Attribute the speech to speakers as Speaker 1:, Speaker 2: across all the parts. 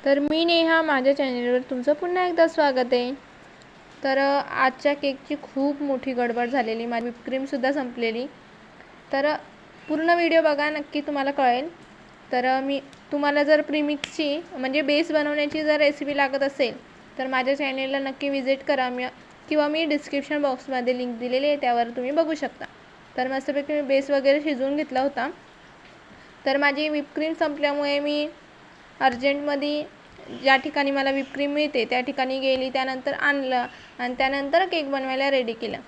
Speaker 1: तर मी नेहा, माझ्या चॅनलवर तुमचं पुन्हा एकदा स्वागत आहे। तर आजच्या केकची खूप मोठी गडबड झालेली, माझी व्हिप क्रीमसुद्धा संपलेली। तर पूर्ण व्हिडिओ बघा, नक्की तुम्हाला कळेल। तर मी तुम्हाला जर प्रीमिक्सची म्हणजे बेस बनवण्याची जर रेसिपी लागत असेल तर माझ्या चॅनलला नक्की विजिट करा, किंवा मी डिस्क्रिप्शन बॉक्समध्ये लिंक दिलेली आहे, त्यावर तुम्ही बघू शकता। तर मस्तपैकी मी बेस वगैरे शिजवून घेतला होता। तर माझी व्हिप क्रीम संपल्यामुळे मी अर्जंटमध्ये ज्या ठिकाणी मला व्हिप क्रीम मिळते त्या ठिकाणी गेली, त्यानंतर आणलं आणि त्यानंतर केक बनवायला रेडी केला।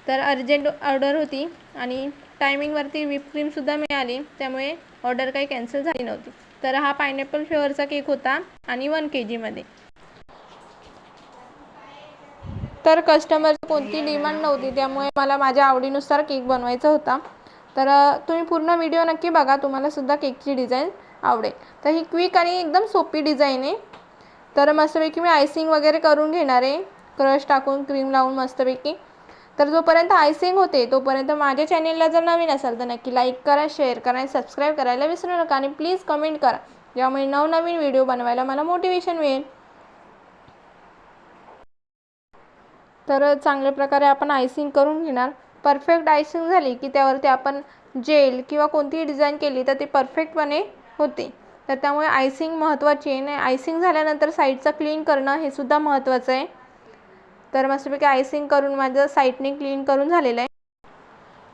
Speaker 1: तर अर्जंट ऑर्डर होती आणि टायमिंगवरती व्हिप क्रीमसुद्धा मिळाली, त्यामुळे ऑर्डर काही कॅन्सल झाली नव्हती। तर हा पायनॅपल फ्लेवरचा केक होता आणि 1 kg मध्ये। तर कस्टमरची कोणती डिमांड नव्हती, त्यामुळे मला माझ्या आवडीनुसार केक बनवायचा होता। तर तुम्ही पूर्ण व्हिडिओ नक्की बघा, तुम्हाला सुद्धा केकची डिझाईन आवडेल। तर ही क्विक आणि एकदम सोपी डिझाईन आहे। तर मस्तपैकी मी आयसिंग वगैरे करून घेणार आहे, क्रश टाकून क्रीम लावून मस्तपैकी। तर जोपर्यंत आयसिंग होते तोपर्यंत माझ्या चॅनलला जर नवीन असाल तर नक्की लाईक करा, शेअर करा आणि सबस्क्राईब करायला विसरू नका आणि प्लीज कमेंट करा, ज्यामुळे नवनवीन व्हिडिओ बनवायला मला मोटिवेशन मिळेल। तर चांगल्या प्रकारे आपण आयसिंग करून घेणार। परफेक्ट आयसिंग झाली की त्यावरती आपण जेल किंवा कोणतीही डिझाईन केली तर ती परफेक्टपणे होते। तर त्यामुळे आयसिंग महत्त्वाची आहे आणि आयसिंग झाल्यानंतर साईडचं क्लीन करणं हे सुद्धा महत्त्वाचं आहे। तर मस्तपैकी आयसिंग करून माझं साईडने क्लीन करून झालेलं आहे।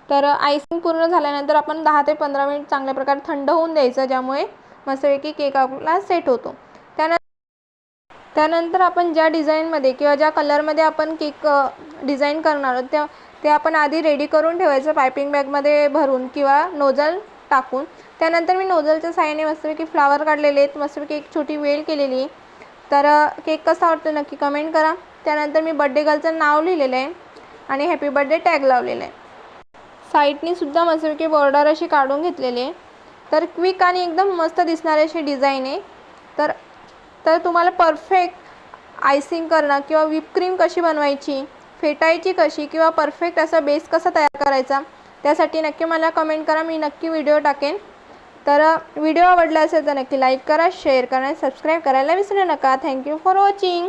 Speaker 1: तर आयसिंग पूर्ण झाल्यानंतर आपण 10 ते 15 मिनिट चांगल्या प्रकारे थंड होऊन द्यायचं, ज्यामुळे मस्तपैकी केक आपला सेट होतो। त्यानंतर आपण ज्या डिझाईनमध्ये किंवा ज्या कलरमध्ये आपण केक डिझाईन करणार आहोत ते आपण आधी रेडी करून ठेवायचं, पायपिंग बॅगमध्ये भरून किंवा नोझल टाकून। त्यानंतर मी नोझलच्या साहाय्याने मस्तपैकी फ्लावर काढलेले आहेत, मस्तपैकी एक छोटी वेल केलेली आहे। तर केक कसा वाटतो नक्की कमेंट करा। त्यानंतर मी बर्थडे गर्लचं नाव लिहिलेलं आहे आणि हॅपी बर्थडे टॅग लावलेला आहे। साईडनी सुद्धा मस्तपैकी बॉर्डर अशी काढून घेतलेली आहे। तर क्विक आणि एकदम मस्त दिसणारी अशी डिझाईन आहे। तर तुम्हाला परफेक्ट आयसिंग करणं किंवा व्हिप क्रीम कशी बनवायची, फेटायची कशी किंवा परफेक्ट असा बेस कसा तयार करायचा, त्यासाठी नक्की मला कमेंट करा, मी नक्की व्हिडिओ टाकेन। तर व्हिडिओ आवडला असेल तर नक्की लाईक करा, शेअर करा आणि सबस्क्राईब करायला विसरू नका। Thank you for watching.